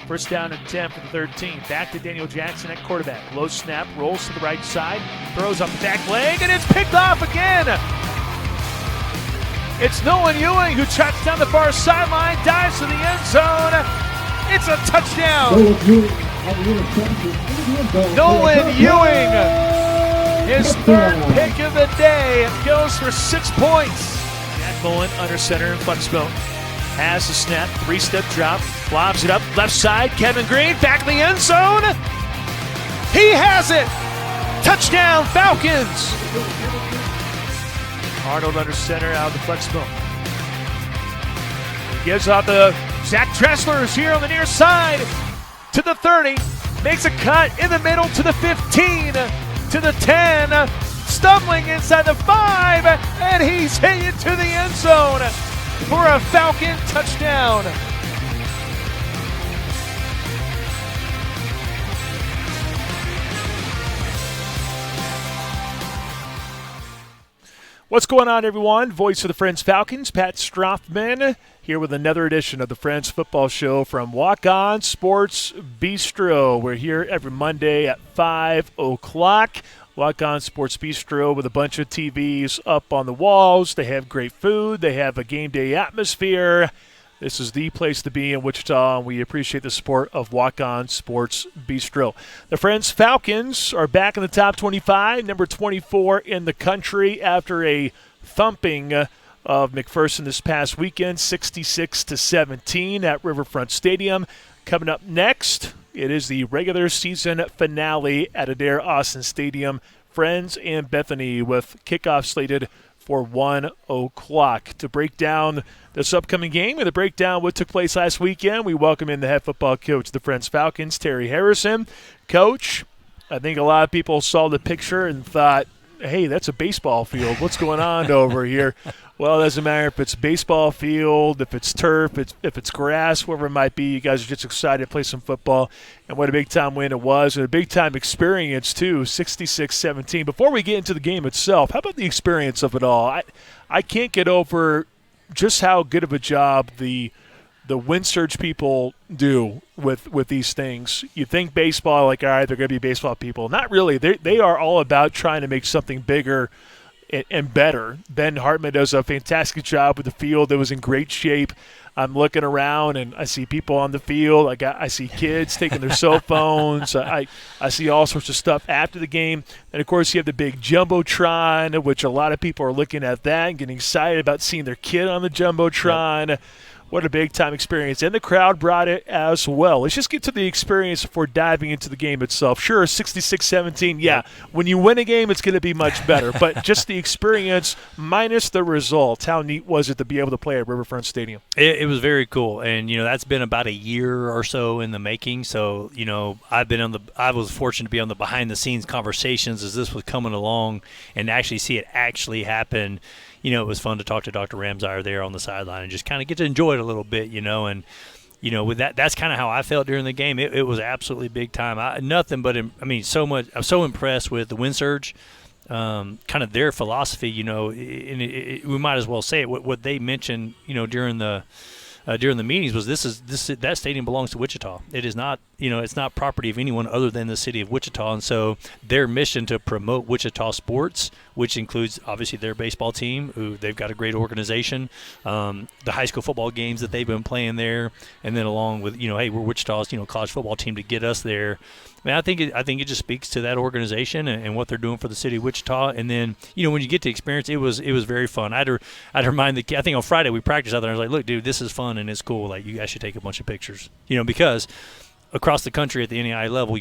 First down and 10 for the 13. Back to Daniel Jackson at quarterback. Low snap, rolls to the right side, throws up the back leg, and it's picked off again. It's Nolan Ewing who trots down the far sideline, dives to the end zone. It's a touchdown. Nolan Ewing, his third pick of the day, goes for 6 points. Jack Mullen under center in flex zone. Has the snap, 3-step drop, lobs it up, left side, Kevin Green, back in the end zone. He has it! Touchdown, Falcons! Arnold under center out of the flex zone. Gives out the Zach Dressler is here on the near side to the 30. Makes a cut in the middle to the 15, to the 10. Stumbling inside the 5, and he's hit to the end zone for a Falcon touchdown. What's going on, everyone? Voice of the Friends Falcons, Pat Strathman, here with another edition of the Friends Football Show from Walk On Sports Bistreaux. We're here every Monday at 5 o'clock. Walk On Sports Bistreaux with a bunch of TVs up on the walls. They have great food. They have a game day atmosphere. This is the place to be in Wichita, and we appreciate the support of Walk On Sports Bistreaux. The Friends Falcons are back in the top 25, number 24 in the country after a thumping of McPherson this past weekend, 66-17 at Riverfront Stadium. Coming up next, it is the regular season finale at Adair Austin Stadium. Friends and Bethany with kickoff slated for 1 o'clock. To break down this upcoming game and to break down what took place last weekend, we welcome in the head football coach of the Friends Falcons, Terry Harrison. Coach, I think a lot of people saw the picture and thought, hey, that's a baseball field. What's going on over here? Well, it doesn't matter if it's baseball field, if it's turf, if it's grass, whatever it might be. You guys are just excited to play some football. And what a big-time win it was, and a big-time experience, too, 66-17. Before we get into the game itself, how about the experience of it all? I can't get over just how good of a job the wind surge people do with these things. You think baseball, like, all right, they're going to be baseball people. Not really. They are all about trying to make something bigger and better. Ben Hartman does a fantastic job with the field. It was in great shape. I'm looking around, and I see people on the field. I see kids taking their cell phones. I see all sorts of stuff after the game. And, of course, you have the big Jumbotron, which a lot of people are looking at that and getting excited about seeing their kid on the Jumbotron. Yep. What a big-time experience. And the crowd brought it as well. Let's just get to the experience before diving into the game itself. Sure, 66-17, yeah. When you win a game, it's going to be much better. But just the experience minus the result. How neat was it to be able to play at Riverfront Stadium? It was very cool. And, that's been about a year or so in the making. So, I was fortunate to be on the behind-the-scenes conversations as this was coming along and actually see it actually happen. It was fun to talk to Dr. Ramsire there on the sideline and just kind of get to enjoy it a little bit, and, with that's kind of how I felt during the game. It was absolutely big time. So much. I was so impressed with the wind surge, kind of their philosophy, and we might as well say it. What they mentioned, during the meetings was that stadium belongs to Wichita. It is not, it's not property of anyone other than the city of Wichita. And so their mission to promote Wichita sports, which includes obviously their baseball team, who they've got a great organization, the high school football games that they've been playing there, and then along with, hey, we're Wichita's, college football team to get us there. I mean, I think it just speaks to that organization and what they're doing for the city of Wichita. And then, when you get to experience, it was very fun. I'd remind the kid. I think on Friday we practiced out there. I was like, look, dude, this is fun and it's cool. Like, you guys should take a bunch of pictures. Because across the country at the NAI level,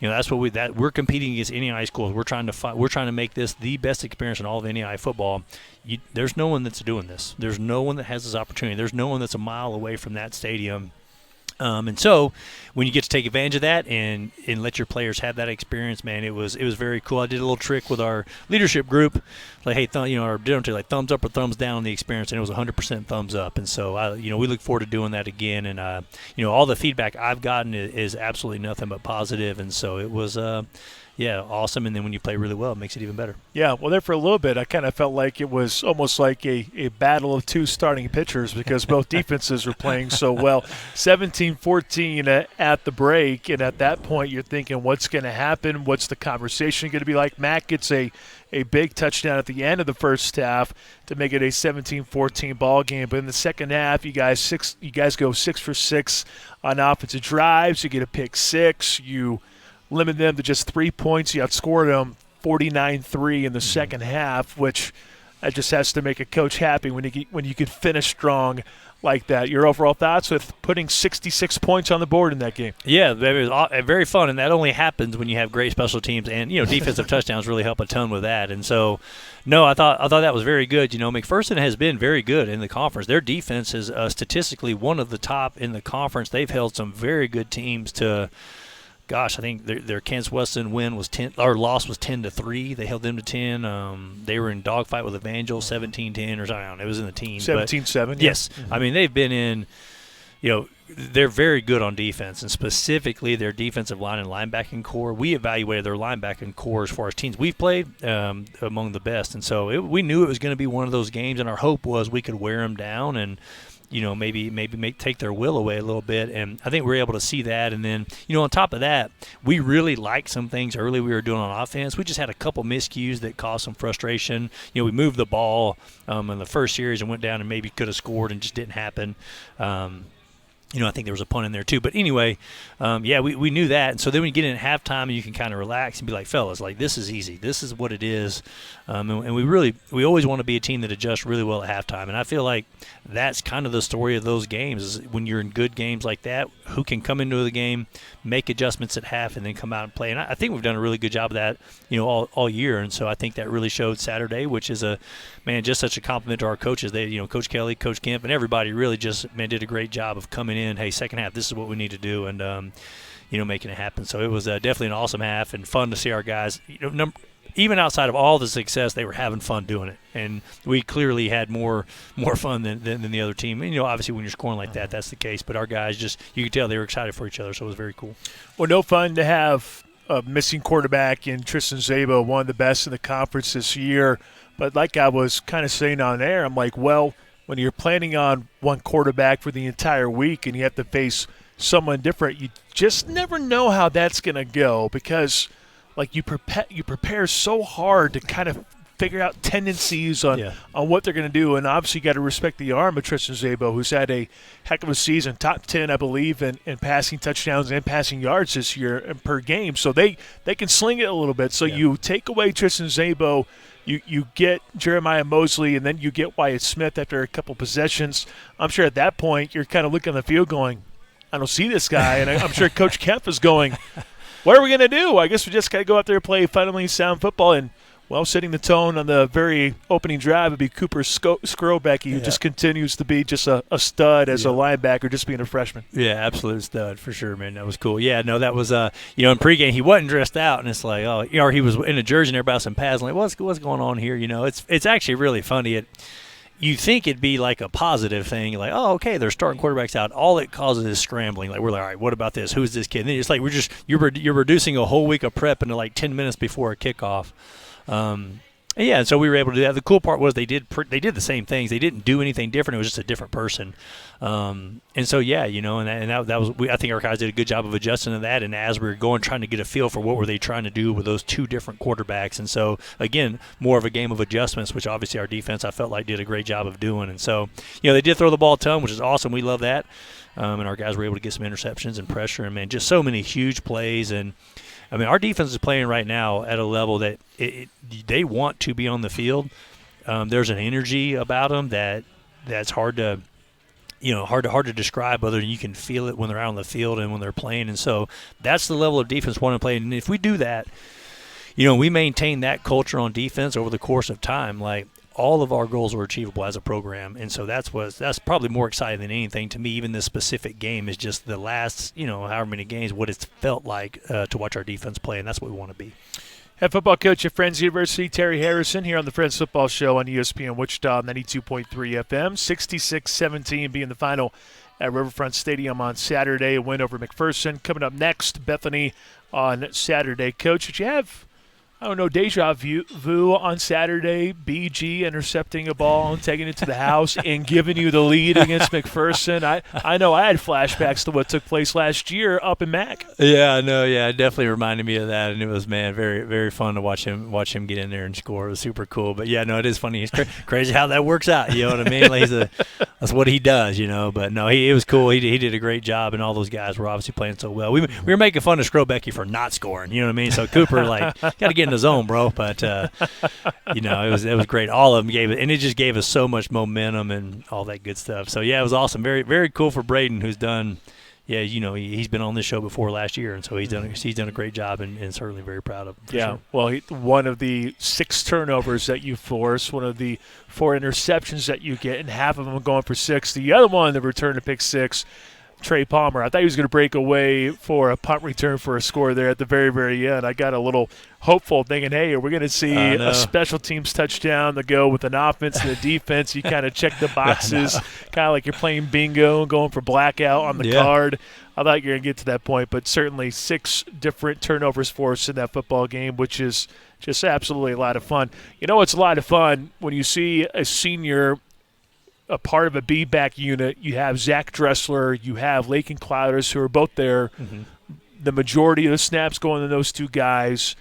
that's what we're competing against NAI schools. We're trying to make this the best experience in all of NAI football. There's no one that's doing this. There's no one that has this opportunity. There's no one that's a mile away from that stadium. And so when you get to take advantage of that and let your players have that experience, man, it was very cool. I did a little trick with our leadership group, like, hey, like thumbs up or thumbs down on the experience, and it was 100% thumbs up. And so, we look forward to doing that again. And, all the feedback I've gotten is absolutely nothing but positive. And so it was yeah, awesome. And then when you play really well, it makes it even better. Yeah, well, there for a little bit, I kind of felt like it was almost like a battle of two starting pitchers because both defenses were playing so well. 17-14 at the break, and at that point you're thinking, what's going to happen? What's the conversation going to be like? Matt gets a big touchdown at the end of the first half to make it a 17-14 ball game. But in the second half, you guys go 6 for 6 on offensive drives. You get a pick six. You limit them to just 3 points. You outscored them 49-3 in the second half, which just has to make a coach happy when you can finish strong like that. Your overall thoughts with putting 66 points on the board in that game? Yeah, it was very fun, and that only happens when you have great special teams, and defensive touchdowns really help a ton with that. And so, no, I thought that was very good. McPherson has been very good in the conference. Their defense is statistically one of the top in the conference. They've held some very good teams to. Gosh, I think their Kansas Wesleyan loss was 10-3. They held them to 10. They were in dogfight with Evangel, 17-10 or something. It was in the teens. 17-7. Yes, Mm-hmm. I mean they've been in. They're very good on defense, and specifically their defensive line and linebacking core. We evaluated their linebacking core as far as teams we've played among the best, and so we knew it was going to be one of those games, and our hope was we could wear them down and. Maybe take their will away a little bit, and I think we were able to see that. And then, on top of that, we really liked some things early we were doing on offense. We just had a couple miscues that caused some frustration. We moved the ball in the first series and went down and maybe could have scored and just didn't happen. I think there was a punt in there too. But anyway, we knew that. And so then when you get in at halftime, you can kind of relax and be like, fellas, like this is easy. This is what it is. And we always want to be a team that adjusts really well at halftime. And I feel like that's kind of the story of those games is when you're in good games like that, who can come into the game, make adjustments at half, and then come out and play. And I think we've done a really good job of that, all year. And so I think that really showed Saturday, which is just such a compliment to our coaches. They, Coach Kelly, Coach Kemp, and everybody really just, did a great job of coming in. Hey, second half, this is what we need to do, and making it happen. So it was definitely an awesome half and fun to see our guys. Even outside of all the success, they were having fun doing it, and we clearly had more fun than the other team. And, obviously when you're scoring like that, that's the case. But our guys you could tell they were excited for each other, so it was very cool. Well, no fun to have a missing quarterback in Tristan Szabo, one of the best in the conference this year. But like I was kind of saying on air, I'm like, well, when you're planning on one quarterback for the entire week and you have to face someone different, you just never know how that's going to go because, like, you prepare so hard to kind of figure out tendencies on what they're going to do. And obviously you got to respect the arm of Tristan Szabo, who's had a heck of a season, top 10, I believe, in passing touchdowns and passing yards this year per game. So they can sling it a little bit. So you take away Tristan Szabo, you get Jeremiah Mosley, and then you get Wyatt Smith after a couple possessions. I'm sure at that point you're kind of looking on the field going, I don't see this guy. And I'm sure Coach Kemp is going, what are we going to do? I guess we just got to go out there and play fundamentally sound football. And, well, setting the tone on the very opening drive would be Cooper Skrobecky, who just continues to be just a stud as a linebacker, just being a freshman. Yeah, absolute stud for sure, man. That was cool. Yeah, no, that was in pregame he wasn't dressed out, and it's like, or he was in a jersey and everybody else in pads. Like, what's going on here? It's actually really funny. You think it'd be like a positive thing, like, oh, okay, they're starting quarterbacks out. All it causes is scrambling. Like, we're like, all right, what about this? Who's this kid? And then it's like you're reducing a whole week of prep into like 10 minutes before a kickoff. And so we were able to do that. The cool part was they did the same things. They didn't do anything different. It was just a different person. And so that was. I think our guys did a good job of adjusting to that. And as we were going, trying to get a feel for what were they trying to do with those two different quarterbacks. And so again, more of a game of adjustments, which obviously our defense I felt like did a great job of doing. And so they did throw the ball a ton, which is awesome. We love that. And our guys were able to get some interceptions and pressure. And man, just so many huge plays. And I mean, our defense is playing right now at a level that they want to be on the field. There's an energy about them that's hard to describe, other than you can feel it when they're out on the field and when they're playing. And so that's the level of defense we want to play. And if we do that, we maintain that culture on defense over the course of time, like all of our goals are achievable as a program. And so that's probably more exciting than anything to me. Even this specific game is just the last, however many games, what it's felt like to watch our defense play, and that's what we want to be. Head football coach at Friends University, Terry Harrison, here on the Friends Football Show on ESPN Wichita 92.3 FM. 66-17 being the final at Riverfront Stadium on Saturday. A win over McPherson. Coming up next, Bethany on Saturday. Coach, did you have, I don't know, deja vu on Saturday, BG intercepting a ball and taking it to the house and giving you the lead against McPherson? I know I had flashbacks to what took place last year up in Mac. Yeah, no, yeah, it definitely reminded me of that, and it was, man, very, very fun to watch him get in there and score. It was super cool. But yeah, no, it is funny. It's crazy how that works out. You know what I mean? Like that's what he does, you know. But no, it was cool. He did a great job, and all those guys were obviously playing so well. We were making fun of Skrobecky for not scoring. You know what I mean? So Cooper, got to get in the zone, bro. But you know, it was great. All of them gave it, and it just gave us so much momentum and all that good stuff. So yeah, it was awesome. Very, very cool for Braden, who's done. Yeah, you know, he's been on this show before last year, and so he's done a great job, and certainly very proud of him. Yeah, sure. Well, one of the 6 turnovers that you force, one of the 4 interceptions that you get, and half of them going for 6. The other one, the return to pick 6, Trey Palmer. I thought he was going to break away for a punt return for a score there at the very, very end. I got a little hopeful thinking, hey, are we going to see a special teams touchdown to go with an offense and a defense? You kind of check the boxes, kind of like you're playing bingo and going for blackout on the card. I thought you were going to get to that point, but certainly 6 different turnovers for us in that football game, which is just absolutely a lot of fun. You know, it's a lot of fun when you see a senior – a part of a B-back unit. You have Zach Dressler, you have Lakin Clouders, who are both there. Mm-hmm. The majority of the snaps going to those 2 guys.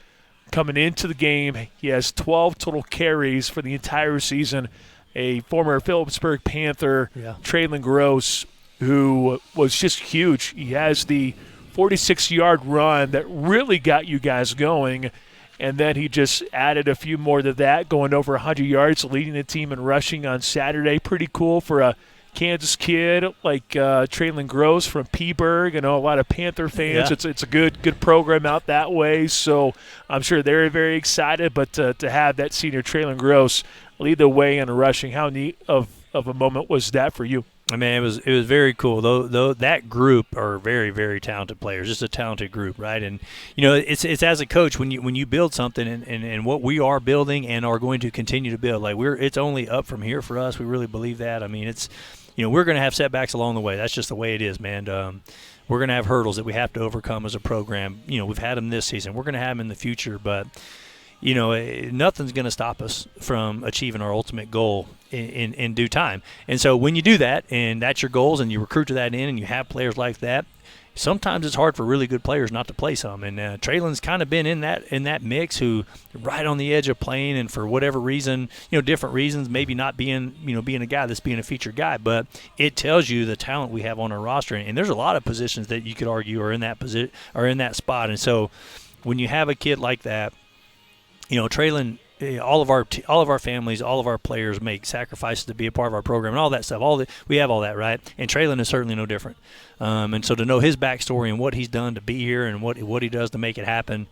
Coming into the game, he has 12 total carries for the entire season. A former Phillipsburg Panther, Traylon Gross, who was just huge. He has the 46-yard run that really got you guys going. And then he just added a few more to that, going over 100 yards, leading the team in rushing on Saturday. Pretty cool for a Kansas kid like Traylon Gross from Peaburg. You know, a lot of Panther fans. Yeah. It's a good program out that way. So I'm sure they're very excited. But to have that senior Traylon Gross lead the way in rushing, how neat of a moment was that for you? I mean, it was very cool. Though that group are very, very talented players, just a talented group, right? And you know, it's as a coach when you build something and what we are building and are going to continue to build, like it's only up from here for us. We really believe that. I mean, it's, you know, we're going to have setbacks along the way. That's just the way it is, man. We're going to have hurdles that we have to overcome as a program. You know, we've had them this season. We're going to have them in the future, but you know, nothing's going to stop us from achieving our ultimate goal in due time. And so when you do that, and that's your goals, and you recruit to that end, and you have players like that, sometimes it's hard for really good players not to play some. And Traylon's kind of been in that mix, who right on the edge of playing, and for whatever reason, you know, different reasons, maybe not being a guy that's being a featured guy, but it tells you the talent we have on our roster. And there's a lot of positions that you could argue are in that position or in that spot. And so when you have a kid like that, you know, Traylon, all of our families, all of our players make sacrifices to be a part of our program and all that stuff. We have all that, right? And Traylon is certainly no different. And so to know his backstory and what he's done to be here and what he does to make it happen,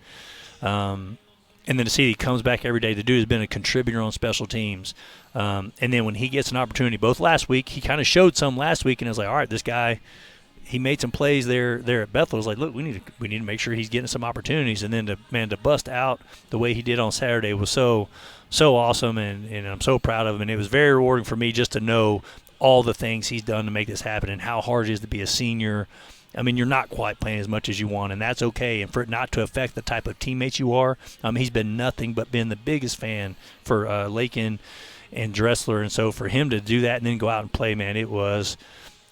and then to see he comes back every day. The dude has been a contributor on special teams. And then when he gets an opportunity, both last week, he kind of showed some last week, and it was like, all right, this guy, he made some plays there at Bethel. It was like, look, we need to make sure he's getting some opportunities. And then to bust out the way he did on Saturday was so awesome, and I'm so proud of him. And it was very rewarding for me just to know all the things he's done to make this happen and how hard it is to be a senior. I mean, you're not quite playing as much as you want, and that's okay. And for it not to affect the type of teammates you are, he's been nothing but been the biggest fan for Lakin and Dressler. And so for him to do that and then go out and play, man, it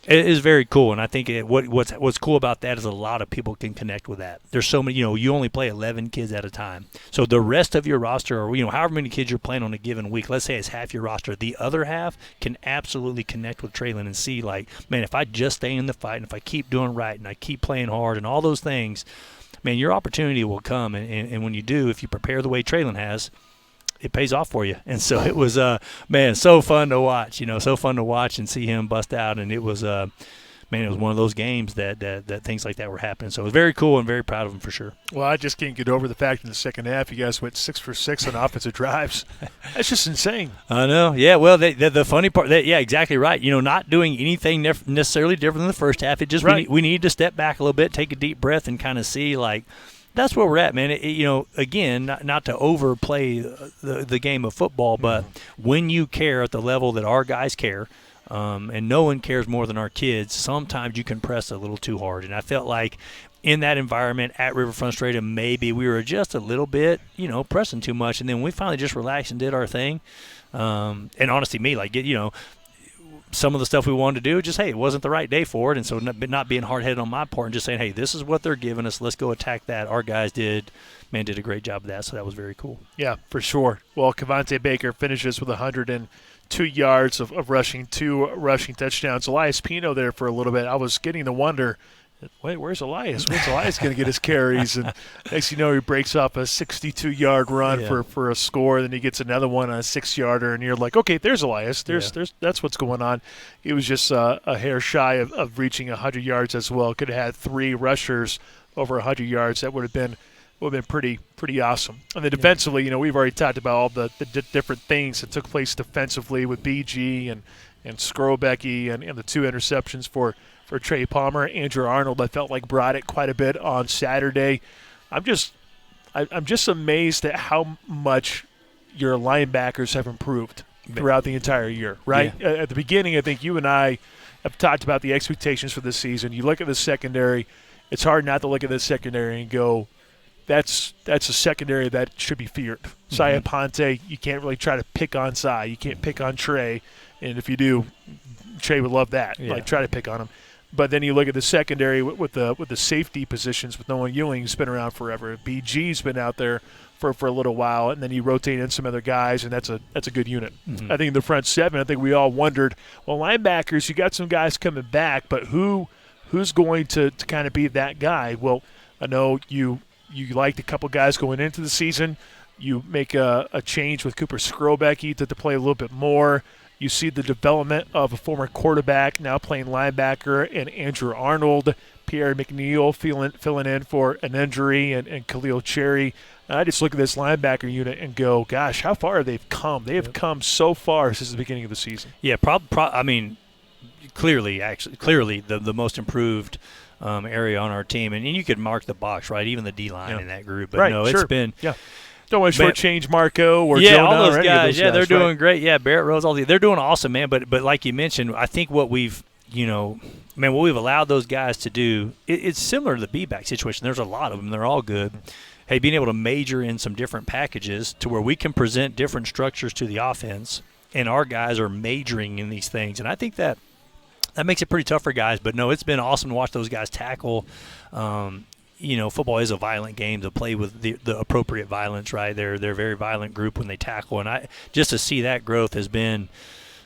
is very cool. And I think what's cool about that is a lot of people can connect with that. There's so many, you know, you only play 11 kids at a time. So the rest of your roster, or, you know, however many kids you're playing on a given week, let's say it's half your roster, the other half can absolutely connect with Traylon and see, like, man, if I just stay in the fight and if I keep doing right and I keep playing hard and all those things, man, your opportunity will come. And when you do, if you prepare the way Traylon has, it pays off for you. And so it was, man, so fun to watch, you know, and see him bust out. And it was, man, it was one of those games that things like that were happening. So it was very cool and very proud of him for sure. Well, I just can't get over the fact in the second half you guys went 6 for 6 on offensive drives. That's just insane. I know. Yeah, well, the funny part, yeah, exactly right. You know, not doing anything necessarily different than the first half. It just, right. we need to step back a little bit, take a deep breath, and kind of see, like, that's where we're at, man. You know, again, not to overplay the game of football, but when you care at the level that our guys care, and no one cares more than our kids. Sometimes you can press a little too hard, and I felt like in that environment at Riverfront Stadium, maybe we were just a little bit, pressing too much, and then we finally just relaxed and did our thing. And honestly, some of the stuff we wanted to do, just, hey, it wasn't the right day for it, and so not being hard-headed on my part and just saying, hey, this is what they're giving us, let's go attack that. Our guys did a great job of that, so that was very cool. Yeah, for sure. Well, Cavante Baker finishes with 102 yards of rushing, 2 rushing touchdowns. Elias Pino there for a little bit. I was getting to wonder, wait, where's Elias? When's Elias going to get his carries? And next you know, he breaks off a 62-yard run for a score. Then he gets another one on a 6-yarder, and you're like, okay, there's Elias. That's what's going on. He was just a hair shy of reaching 100 yards as well. Could have had 3 rushers over 100 yards. That would have been pretty awesome. And then defensively, we've already talked about all the different things that took place defensively with BG and Skrobecky and the 2 interceptions for Trey Palmer. Andrew Arnold, I felt like, brought it quite a bit on Saturday. I'm just amazed at how much your linebackers have improved throughout the entire year, right? Yeah. At the beginning, I think you and I have talked about the expectations for this season. You look at the secondary, it's hard not to look at the secondary and go, that's a secondary that should be feared. Mm-hmm. Saya Ponte, you can't really try to pick on Sai. You can't pick on Trey. And if you do, Trey would love that. Yeah. Like, try to pick on him. But then you look at the secondary with the safety positions with Noah Ewing, who's been around forever. BG's been out there for a little while, and then you rotate in some other guys, and that's a good unit. Mm-hmm. I think in the front 7, I think we all wondered, well, linebackers, you got some guys coming back, but who's going to kind of be that guy? Well, I know you liked a couple guys going into the season. You make a change with Cooper Skrobecky to play a little bit more. You see the development of a former quarterback now playing linebacker, and Andrew Arnold, Pierre McNeil filling in for an injury, and Khalil Cherry. And I just look at this linebacker unit and go, gosh, how far have they come? They have come so far since the beginning of the season. Yeah, clearly the most improved area on our team. And you could mark the box, right, even the D-line in that group. But right, no, sure. it's been – don't want to shortchange Marco or Jonah all those or guys. They're doing great. Yeah, Barrett Rose, they're doing awesome, man. But like you mentioned, I think what we've allowed those guys to do, it's similar to the B-back situation. There's a lot of them. They're all good. Hey, being able to major in some different packages to where we can present different structures to the offense, and our guys are majoring in these things. And I think that makes it pretty tough for guys. But, no, it's been awesome to watch those guys tackle. Football is a violent game to play with the appropriate violence, right? They're a very violent group when they tackle, and just to see that growth has been,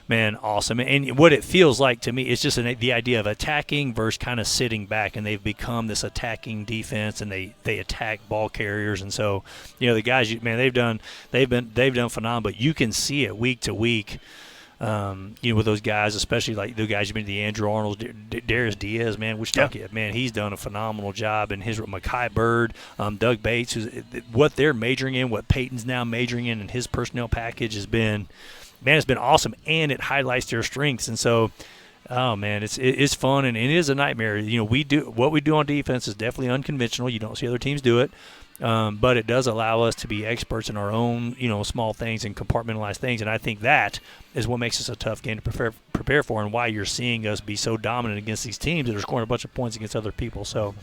man, awesome. And what it feels like to me is just the idea of attacking versus kind of sitting back, and they've become this attacking defense, and they attack ball carriers, and so the guys, they've done phenomenal. But you can see it week to week. With those guys, especially like the guys you mentioned, the Andrew Arnold, Darius Diaz, man, man, he's done a phenomenal job. And his Mekhi Bird, Doug Bates, what they're majoring in, what Peyton's now majoring in his personnel package has been, man, it's been awesome, and it highlights their strengths. And so, oh man, it's fun, and it is a nightmare. What we do on defense is definitely unconventional. You don't see other teams do it. But it does allow us to be experts in our own, small things and compartmentalize things. And I think that is what makes us a tough game to prepare for, and why you're seeing us be so dominant against these teams that are scoring a bunch of points against other people. So,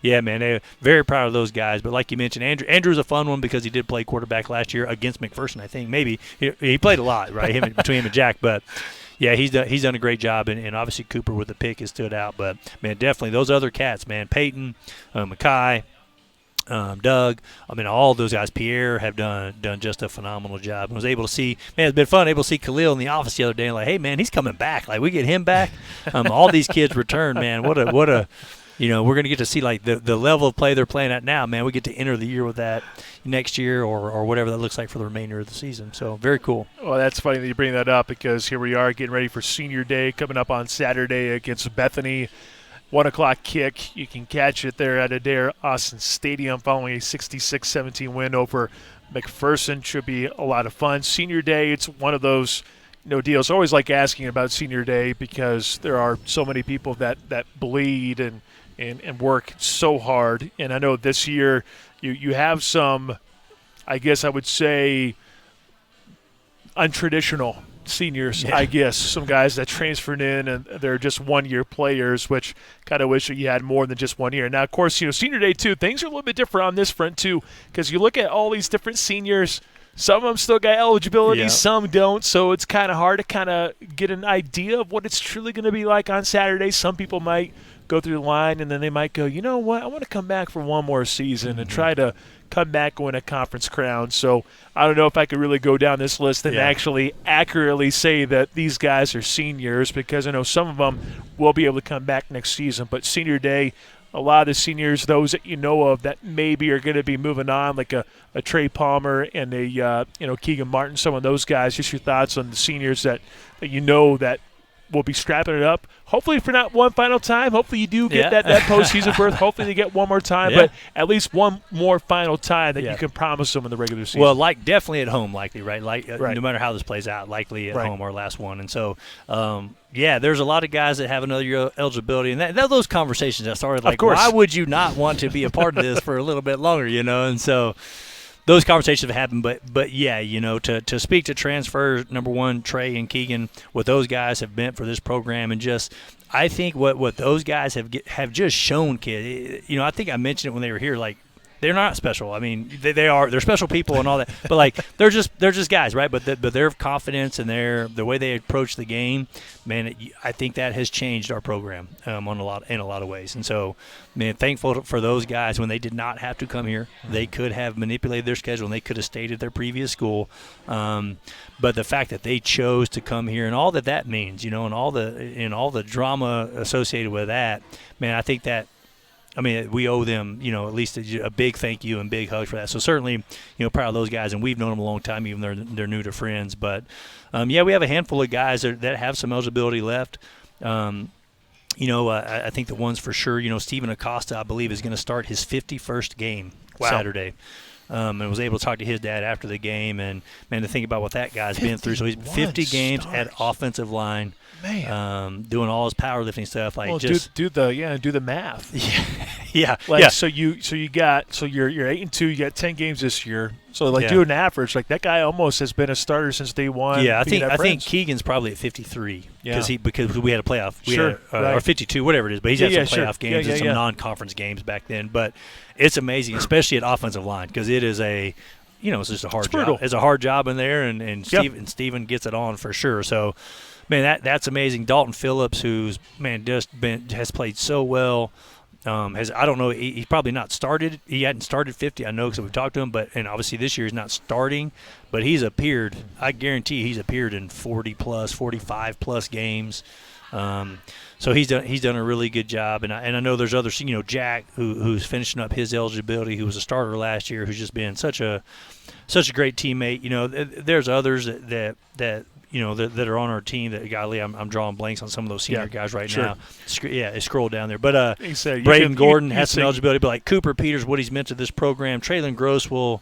yeah, man, they're very proud of those guys. But like you mentioned, Andrew's a fun one because he did play quarterback last year against McPherson, I think. Maybe. He played a lot, right, between him and Jack. But, yeah, he's done a great job, and obviously Cooper with the pick has stood out. But, man, definitely those other cats, man, Peyton, Mekhi, Doug, all those guys, Pierre, have done just a phenomenal job. I was able to see, man, it's been fun, able to see Khalil in the office the other day, and like, hey, man, he's coming back. Like, we get him back. All these kids return, man. What a we're going to get to see, like, the level of play they're playing at now, man. We get to enter the year with that next year or whatever that looks like for the remainder of the season. So, very cool. Well, that's funny that you bring that up, because here we are getting ready for Senior Day coming up on Saturday against Bethany. 1 o'clock kick. You can catch it there at Adair Austin Stadium following a 66-17 win over McPherson. Should be a lot of fun. Senior Day, it's one of those deals. I always like asking about Senior Day because there are so many people that bleed and work so hard. And I know this year you have some, I guess I would say, untraditional seniors, I guess. Some guys that transferred in and they're just one-year players, which kind of wish that you had more than just 1 year. Now, of course, senior day too, things are a little bit different on this front too, because you look at all these different seniors. Some of them still got eligibility, some don't, so it's kind of hard to kind of get an idea of what it's truly going to be like on Saturday. Some people might go through the line, and then they might go, you know what, I want to come back for one more season and try to come back and win a conference crown. So I don't know if I could really go down this list and actually accurately say that these guys are seniors, because I know some of them will be able to come back next season. But senior day, a lot of the seniors, those that you know of that maybe are going to be moving on, like a Trey Palmer and a Keegan Martin, some of those guys. Just your thoughts on the seniors that you know that will be strapping it up. Hopefully for not one final time. Hopefully you do get that postseason berth. Hopefully they get one more time, but at least one more final time that you can promise them in the regular season. Well, definitely at home, likely, right? No matter how this plays out, likely at home, our last one. And so, there's a lot of guys that have another year eligibility, and those conversations that started why would you not want to be a part of this for a little bit longer, And so those conversations have happened, but to speak to transfers, number one, Trey and Keegan, what those guys have meant for this program, and just I think what those guys have just shown, kid. I think I mentioned it when they were here, they're not special. I mean, they're special people and all that, but they're just guys, right? But their confidence and the way they approach the game, man, I think that has changed our program in a lot of ways. And so, man, thankful for those guys when they did not have to come here. They could have manipulated their schedule and they could have stayed at their previous school. But the fact that they chose to come here and all that means, and all the drama associated with that, man, I think that. I mean, we owe them, at least a big thank you and big hug for that. So certainly, proud of those guys, and we've known them a long time, even though they're new to Friends. But, we have a handful of guys that have some eligibility left. I think the ones for sure, Stephen Acosta, I believe, is going to start his 51st game Saturday. And was able to talk to his dad after the game, and man, to think about what that guy's been through. So he's 50 games at offensive line, doing all his powerlifting stuff. Do the math. Yeah. So you're 8-2. You got 10 games this year. So do an average. That guy almost has been a starter since day one. Yeah, I think Keegan's probably at 53 because we had a playoff. Or 52, whatever it is. But he's had some playoff games and some non-conference games back then. But it's amazing, especially at offensive line, because it is it's just a hard job. It's a hard job in there, and Steven gets it on for sure. So, man, that's amazing. Dalton Phillips, who's has played so well. I don't know, he's probably not started. He hadn't started 50, I know, because we've talked to him. And obviously this year he's not starting, but he's appeared. I guarantee he's appeared in 40+, 45+ games. So he's done a really good job, and I know there's others. Jack, who's finishing up his eligibility, who was a starter last year, who's just been such a great teammate. There's others that are on our team that, golly, I'm drawing blanks on some of those senior guys right now. Scroll down there. But Braden Gordon has some eligibility, but Cooper Peters, what he's meant to this program. Traylon Gross will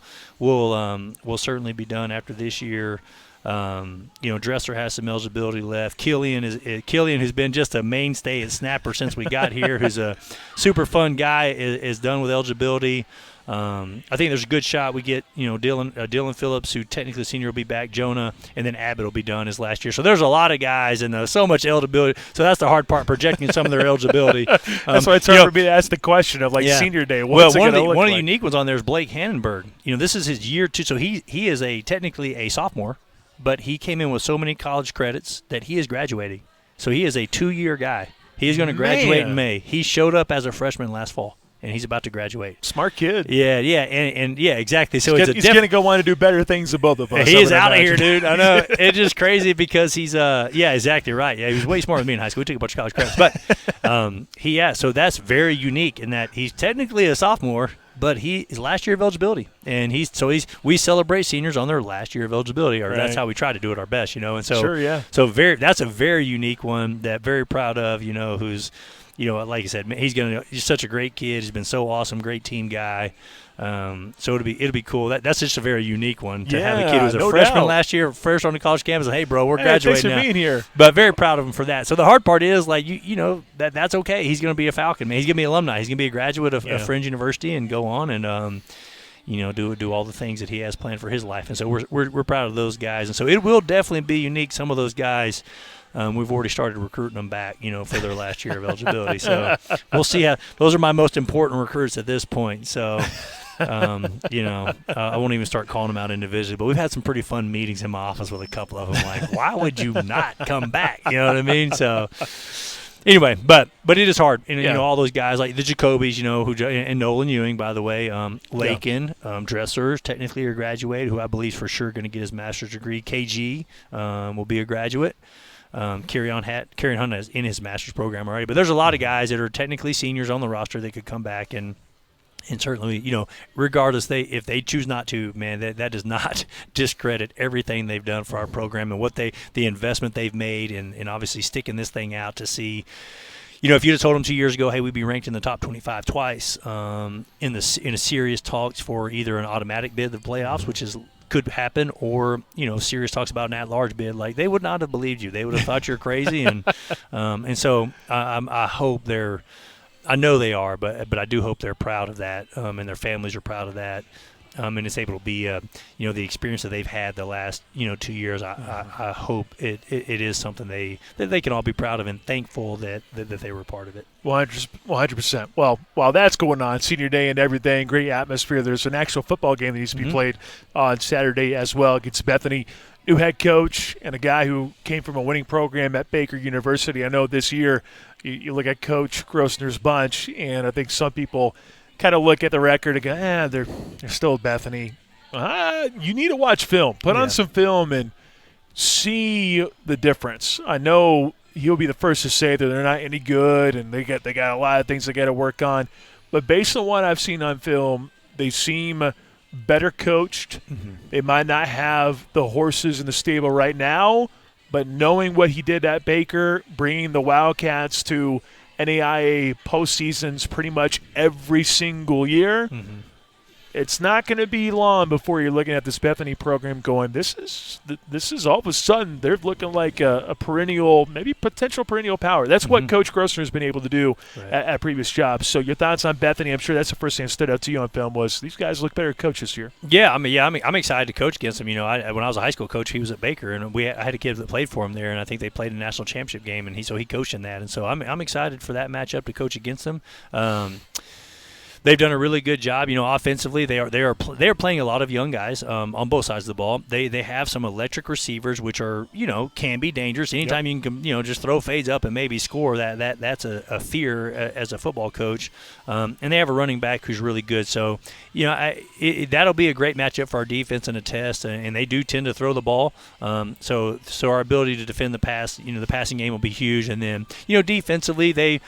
certainly be done after this year. Dresser has some eligibility left. Killian, who's been just a mainstay at snapper since we got here, who's a super fun guy, is done with eligibility. I think there's a good shot we get, Dylan Phillips, who technically senior, will be back, Jonah, and then Abbott will be done his last year. So there's a lot of guys and so much eligibility. So that's the hard part, projecting some of their eligibility. That's why it's hard for me to ask the question of senior day. One of the unique ones on there is Blake Hannenberg. This is his year 2, so he is technically a sophomore, but he came in with so many college credits that he is graduating. So he is a 2-year guy. He's going to graduate in May. He showed up as a freshman last fall, and he's about to graduate. Smart kid. Yeah, and exactly. So he's going to go on to do better things than both of us. He is out of here, dude. I know. It's just crazy because he's exactly right. Yeah, he was way smarter than me in high school. We took a bunch of college credits. But so that's very unique in that he's technically a sophomore, but his last year of eligibility. And we celebrate seniors on their last year of eligibility, or that's how we try to do it our best, And so So that's a very unique one that very proud of, who's like you said, he's such a great kid. He's been so awesome, great team guy. So it'll be cool. That's just a very unique one to have a kid who was a freshman last year, first on the college campus. Hey, bro, we're graduating now. Thanks for being here. But very proud of him for that. So the hard part is that's okay. He's going to be a Falcon, man. He's going to be an alumni. He's going to be a graduate of Friends University and go on and do all the things that he has planned for his life. And so we're proud of those guys. And so it will definitely be unique. Some of those guys, we've already started recruiting them back, for their last year of eligibility. So we'll see how – those are my most important recruits at this point. So, I won't even start calling them out individually. But we've had some pretty fun meetings in my office with a couple of them. Like, why would you not come back? You know what I mean? So – anyway, but it is hard. And, all those guys like the Jacobys, and Nolan Ewing, by the way, Lakin, Dressers, technically are graduated, who I believe is for sure going to get his master's degree. KG will be a graduate. Carry-on Hunt is in his master's program already. But there's a lot of guys that are technically seniors on the roster that could come back and certainly, regardless, if they choose not to, man, that does not discredit everything they've done for our program and the investment they've made and obviously sticking this thing out to see. If you'd have told them 2 years ago, hey, we'd be ranked in the top 25 twice in a serious talks for either an automatic bid to the playoffs, which could happen, or serious talks about an at-large bid, like they would not have believed you. They would have thought you're crazy, and so I hope they're. I know they are, but I do hope they're proud of that, and their families are proud of that, and it's able to be, the experience that they've had the last, 2 years. I hope it is something that they can all be proud of and thankful that they were part of it. 100%. Well, while that's going on, senior day and everything, great atmosphere. There's an actual football game that needs to be played on Saturday as well against Bethany. New head coach and a guy who came from a winning program at Baker University. I know this year you look at Coach Grossner's bunch, and I think some people kind of look at the record and go, they're still at Bethany. You need to watch film. Put on some film and see the difference. I know he'll be the first to say that they're not any good and they got a lot of things they got to work on. But based on what I've seen on film, they seem better coached. They might not have the horses in the stable right now, but knowing what he did at Baker, bringing the Wildcats to NAIA postseasons pretty much every single year, it's not going to be long before you're looking at this Bethany program going, this is all of a sudden they're looking like a perennial, maybe potential perennial power. That's what Coach Grossner has been able to do at previous jobs. So your thoughts on Bethany? I'm sure that's the first thing that stood out to you on film was these guys look better coached this year. Yeah, I'm excited to coach against them. When I was a high school coach, he was at Baker, and I had a kid that played for him there, and I think they played a national championship game, and he coached in that, and so I'm excited for that matchup to coach against them. They've done a really good job, offensively. They are playing a lot of young guys on both sides of the ball. They have some electric receivers, which are can be dangerous. Anytime you can just throw fades up and maybe score, that's a fear as a football coach. And they have a running back who's really good. So that'll be a great matchup for our defense and a test. And they do tend to throw the ball. So our ability to defend the pass, the passing game will be huge. And then defensively they've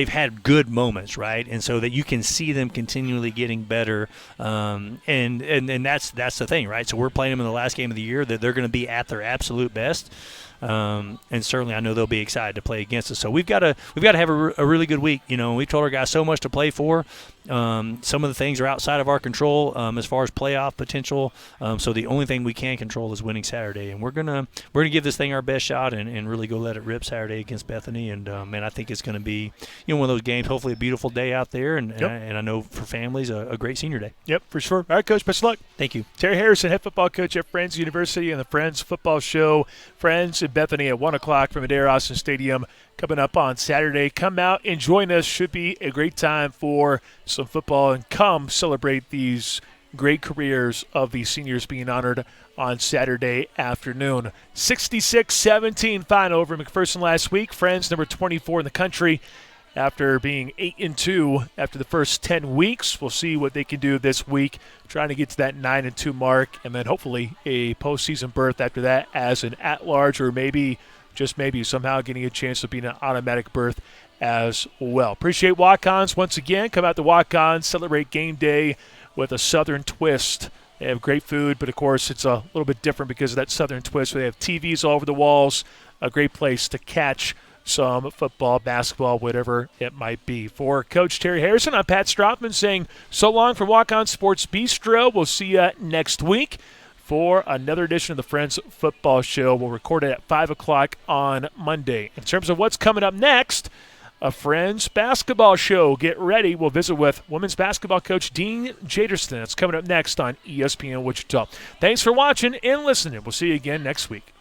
had good moments, right? And so that you can see them continually getting better, and that's the thing, right? So we're playing them in the last game of the year that they're going to be at their absolute best, and certainly I know they'll be excited to play against us. So we've got to have a really good week. We've told our guys so much to play for. Some of the things are outside of our control as far as playoff potential. So the only thing we can control is winning Saturday, and we're gonna give this thing our best shot and really go let it rip Saturday against Bethany. And man, I think it's going to be one of those games. Hopefully, a beautiful day out there, and I know for families a great senior day. Yep, for sure. All right, Coach, best of luck. Thank you. Terry Harrison, head football coach at Friends University, and the Friends Football Show. Friends in Bethany at 1 o'clock from Adair Austin Stadium. Coming up on Saturday. Come out and join us. Should be a great time for some football, and come celebrate these great careers of these seniors being honored on Saturday afternoon. 66-17 final over McPherson last week. Friends number 24 in the country after being 8-2 after the first 10 weeks. We'll see what they can do this week, trying to get to that 9-2 mark, and then hopefully a postseason berth after that as an at-large, or maybe just maybe somehow getting a chance of being an automatic berth as well. Appreciate walk-ons once again. Come out to walk-ons, celebrate game day with a Southern twist. They have great food, but of course it's a little bit different because of that Southern twist. They have TVs all over the walls, a great place to catch some football, basketball, whatever it might be. For Coach Terry Harrison, I'm Pat Strathman saying so long from Walk-On Sports Bistreaux. We'll see you next week for another edition of the Friends Football Show. We'll record it at 5 o'clock on Monday. In terms of what's coming up next, a Friends basketball show. Get ready. We'll visit with women's basketball coach Dean Jaderston. It's coming up next on ESPN Wichita. Thanks for watching and listening. We'll see you again next week.